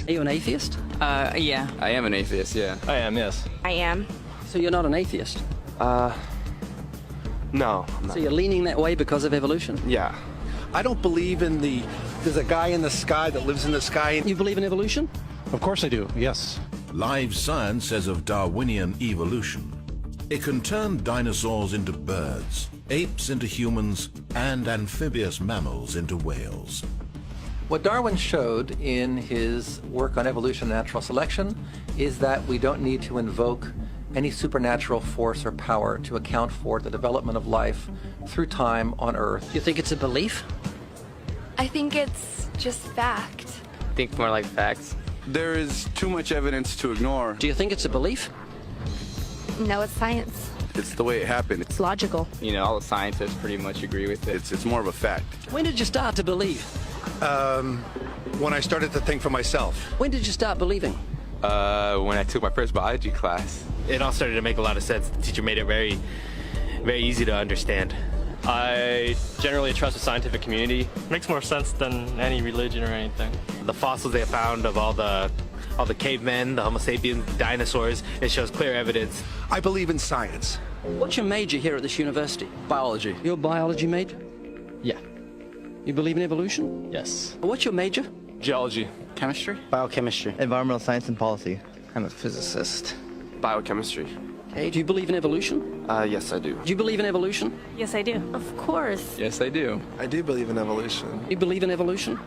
Are you an atheist? Yeah. I am an atheist, yeah. I am, yes. I am. So you're not an atheist? No. I'm not. So you're leaning that way because of evolution? Yeah. I don't believe in there's a guy in the sky that lives in the sky. You believe in evolution? Of course I do, yes. Live science says of Darwinian evolution, it can turn dinosaurs into birds, apes into humans, and amphibious mammals into whales. What Darwin showed in his work on evolution and natural selection is that we don't need to invoke any supernatural force or power to account for the development of life through time on Earth. Do you think it's a belief? I think it's just fact. I think more like facts. There is too much evidence to ignore. Do you think it's a belief? No, it's science. It's the way it happened. It's logical. You know, all the scientists pretty much agree with it. It's more of a fact. When did you start to believe? When I started to think for myself. When did you start believing? When I took my first biology class. It all started to make a lot of sense. The teacher made it very, very easy to understand. I generally trust the scientific community. Makes more sense than any religion or anything. The fossils they found of all the cavemen, the Homo sapiens, dinosaurs, it shows clear evidence. I believe in science. What's your major here at this university? Biology. You're a biology major? Yeah. You believe in evolution? Yes. What's your major? Geology. Chemistry? Biochemistry. Environmental science and policy. I'm a physicist. Biochemistry. Okay, do you believe in evolution? Yes, I do. Do you believe in evolution? Yes, I do. Of course. Yes, I do. I do believe in evolution. You believe in evolution?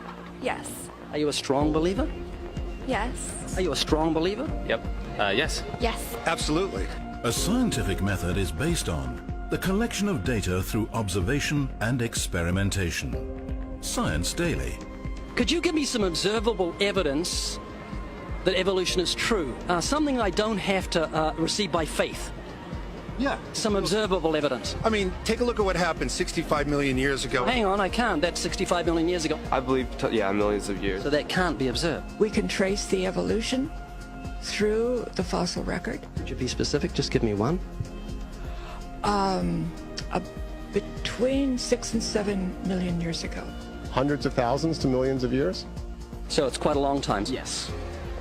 Yes. Are you a strong believer? Yes. Are you a strong believer? Yep. Yes. Yes. Absolutely. A scientific method is based on the collection of data through observation and experimentation. Science Daily. Could you give me some observable evidence that evolution is true? Something I don't have to receive by faith. Yeah. Some observable evidence. I mean, take a look at what happened 65 million years ago. Hang on, I can't. That's 65 million years ago. I believe, millions of years. So that can't be observed. We can trace the evolution through the fossil record. Could you be specific? Just give me one. Between 6 and 7 million years ago. Hundreds of thousands to millions of years? So it's quite a long time. Yes.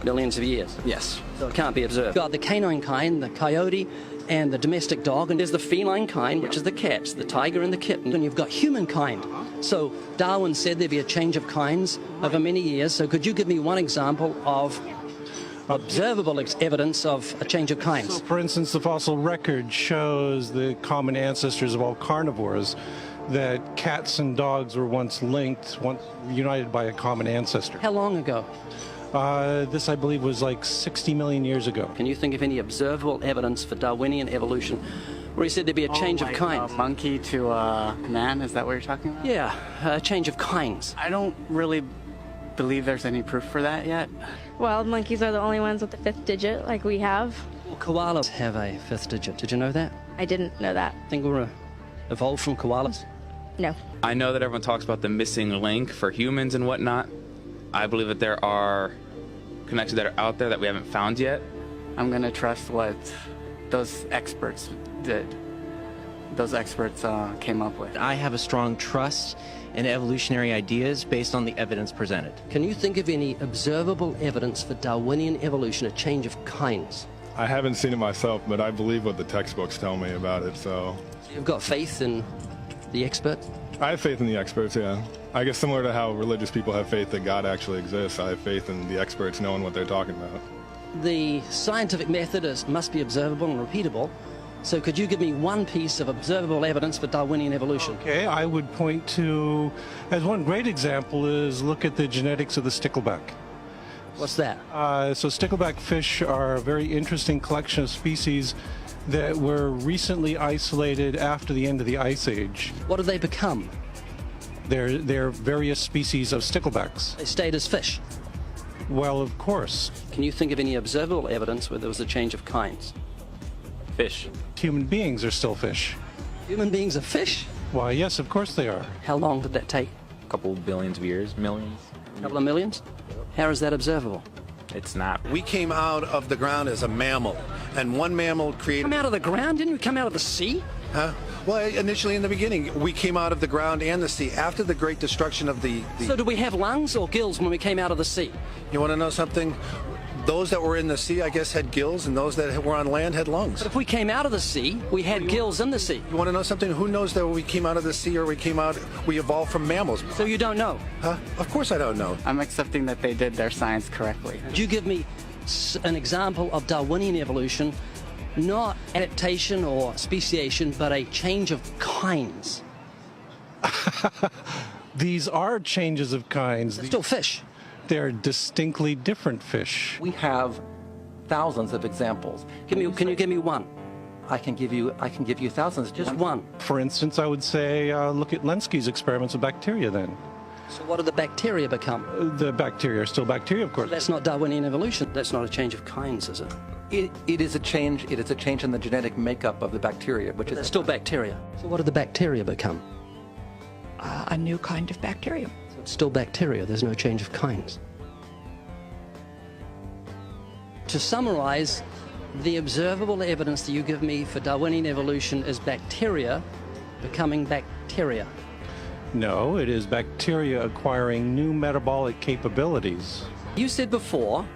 Millions of years. Yes. So it can't be observed. You've got the canine kind, the coyote, and the domestic dog, and there's the feline kind, which is the cats, the tiger and the kitten, and you've got humankind. So Darwin said there'd be a change of kinds over many years. So could you give me one example of observable evidence of a change of kinds? So, for instance, the fossil record shows the common ancestors of all carnivores, that cats and dogs were once linked, once united by a common ancestor. How long ago? This, I believe, was like 60 million years ago. Can you think of any observable evidence for Darwinian evolution where he said there'd be a change of kinds? Monkey to man, is that what you're talking about? Yeah, a change of kinds. I don't really believe there's any proof for that yet. Wild monkeys are the only ones with the 5th digit, like we have. Koalas have a 5th digit. Did you know that? I didn't know that. Think we're evolved from koalas? No. I know that everyone talks about the missing link for humans and whatnot. I believe that there are connections that are out there that we haven't found yet. I'm going to trust what those experts did. Those experts came up with. I have a strong trust in evolutionary ideas based on the evidence presented. Can you think of any observable evidence for Darwinian evolution, a change of kinds? I haven't seen it myself, but I believe what the textbooks tell me about it, so... You've got faith in the experts? I have faith in the experts, yeah. I guess similar to how religious people have faith that God actually exists, I have faith in the experts knowing what they're talking about. The scientific method must be observable and repeatable. So could you give me one piece of observable evidence for Darwinian evolution? Okay, I would point to, as one great example is look at the genetics of the stickleback. What's that? So stickleback fish are a very interesting collection of species that were recently isolated after the end of the Ice Age. What did they become? They're various species of sticklebacks. They stayed as fish. Well, of course. Can you think of any observable evidence where there was a change of kinds? Fish. Human beings are still fish. Human beings are fish? Why, yes, of course they are. How long did that take? A couple billions of years, millions. A couple of millions? How is that observable? It's not. We came out of the ground as a mammal, and one mammal created... Come out of the ground? Didn't we come out of the sea? Huh? Well, initially in the beginning, we came out of the ground and the sea. After the great destruction of the... So do we have lungs or gills when we came out of the sea? You want to know something? Those that were in the sea, I guess, had gills, and those that were on land had lungs. But if we came out of the sea, we had gills in the sea. You want to know something? Who knows that we came out of the sea or we evolved from mammals? So you don't know? Huh? Of course I don't know. I'm accepting that they did their science correctly. Could you give me an example of Darwinian evolution, not adaptation or speciation, but a change of kinds? These are changes of kinds. They're still fish. They're distinctly different fish. We have thousands of examples. Can you give me one? I can give you thousands. Just one. For instance, I would say look at Lenski's experiments with bacteria then. So what do the bacteria become? The bacteria are still bacteria, of course. That's not Darwinian evolution. That's not a change of kinds, is it? It is a change. It is a change in the genetic makeup of the bacteria, which They're is still bacteria. So what do the bacteria become? A new kind of bacterium. So it's still bacteria. There's no change of kinds. To summarize, the observable evidence that you give me for Darwinian evolution is bacteria becoming bacteria. No, it is bacteria acquiring new metabolic capabilities. You said before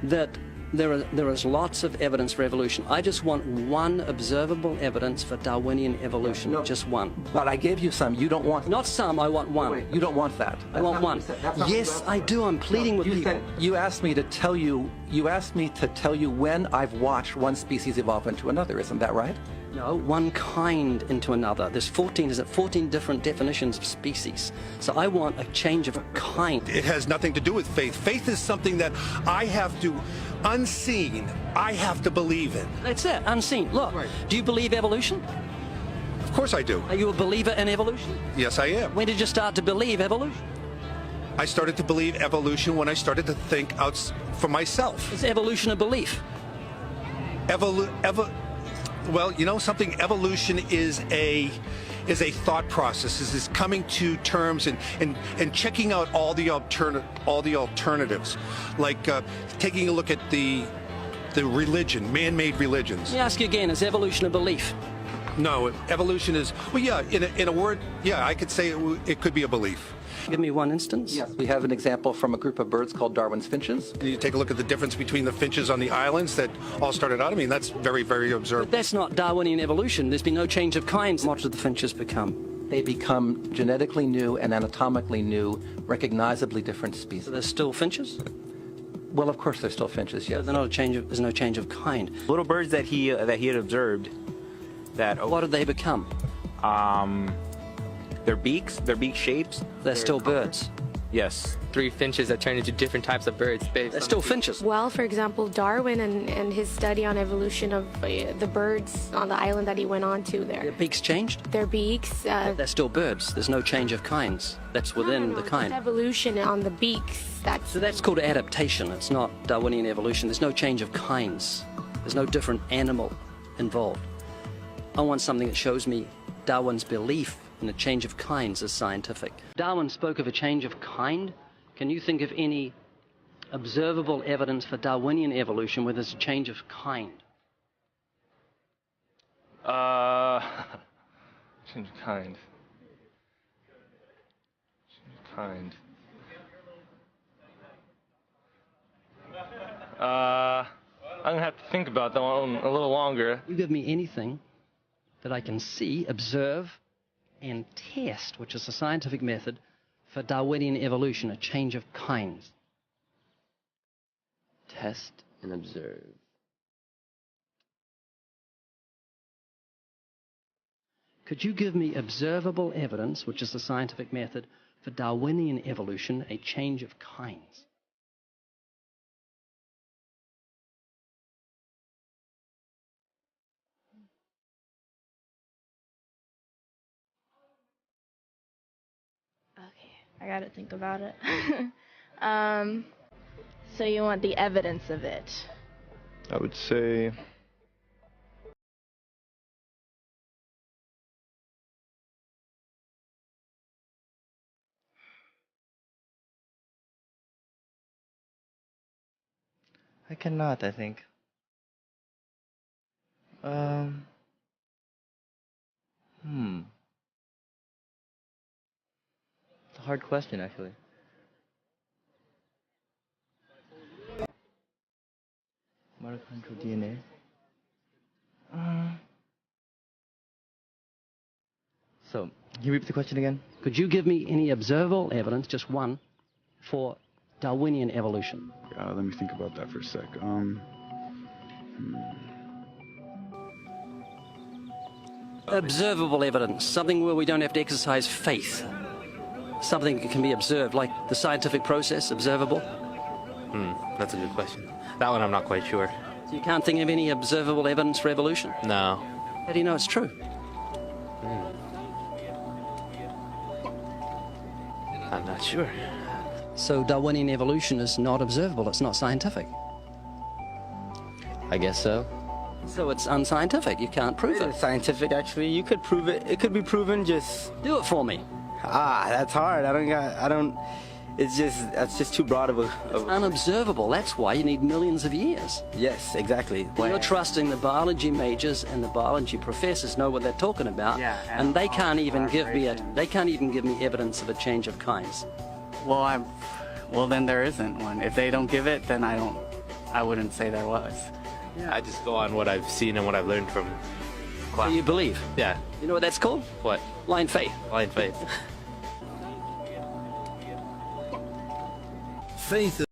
that there is lots of evidence for evolution. I just want one observable evidence for Darwinian evolution. No, just one. But I gave you some. You don't want. Not some. I want one. Wait, you don't want that. I want one. Yes, I do. I'm pleading with people. You asked me to tell you. You asked me to tell you when I've watched one species evolve into another. Isn't that right? No, one kind into another. There's 14 different definitions of species. So I want a change of kind. It has nothing to do with faith. Faith is something that I have to, unseen, I have to believe in. That's it, unseen. Look, do you believe evolution? Of course I do. Are you a believer in evolution? Yes, I am. When did you start to believe evolution? I started to believe evolution when I started to think out for myself. Is evolution a belief? Well, you know something? Evolution is a thought process. Is coming to terms and checking out all the alternatives, like taking a look at the religion, man-made religions. Let me ask you again: is evolution a belief? No, evolution is, well, yeah. In a word, yeah, I could say it could be a belief. Give me one instance. Yes, we have an example from a group of birds called Darwin's finches. You take a look at the difference between the finches on the islands that all started out. I mean, that's very, very observable. But that's not Darwinian evolution. There's been no change of kinds. What did the finches become? They become genetically new and anatomically new, recognizably different species. So they're still finches? Well, of course, they're still finches. Yes. So they're not a change of, there's no change of kind. Little birds that he had observed. What did they become? Their beak shapes. They're still birds. Yes. 3 finches that turn into different types of birds. They're still finches. Well, for example, Darwin and his study on evolution of the birds on the island that he went on to there. Their beaks changed? Their beaks. They're still birds. There's no change of kinds. That's within the kind. It's evolution on the beaks. So that's called adaptation. It's not Darwinian evolution. There's no change of kinds. There's no different animal involved. I want something that shows me Darwin's belief in a change of kinds is scientific. Darwin spoke of a change of kind. Can you think of any observable evidence for Darwinian evolution where there's a change of kind? Change of kind. Change of kind. I'm gonna have to think about that one a little longer. You give me anything that I can see, observe, and test, which is a scientific method for Darwinian evolution, a change of kinds. Test and observe. Could you give me observable evidence, which is a scientific method for Darwinian evolution, a change of kinds? I gotta think about it. So you want the evidence of it? I would say I cannot, I think. It's a hard question, actually. Mitochondrial DNA. So, can you repeat the question again? Could you give me any observable evidence, just one, for Darwinian evolution? Let me think about that for a sec. Observable evidence, something where we don't have to exercise faith. Something that can be observed, like the scientific process, observable. That's a good question. That one I'm not quite sure. So you can't think of any observable evidence for evolution? No. How do you know it's true? I'm not sure. So Darwinian evolution is not observable, it's not scientific. I guess so. So it's unscientific, you can't prove it. It's scientific, actually. You could prove it. It could be proven. Just do it for me. That's hard. That's just too broad of a. It's unobservable. That's why you need millions of years. Yes, exactly. You're trusting the biology majors and the biology professors know what they're talking about, and they can't even give me evidence of a change of kinds. Well, then there isn't one. If they don't give it, then I wouldn't say there was. I just go on what I've seen and what I've learned from class. So you believe? Yeah. You know what that's called? What? Blind faith. Blind faith. Faith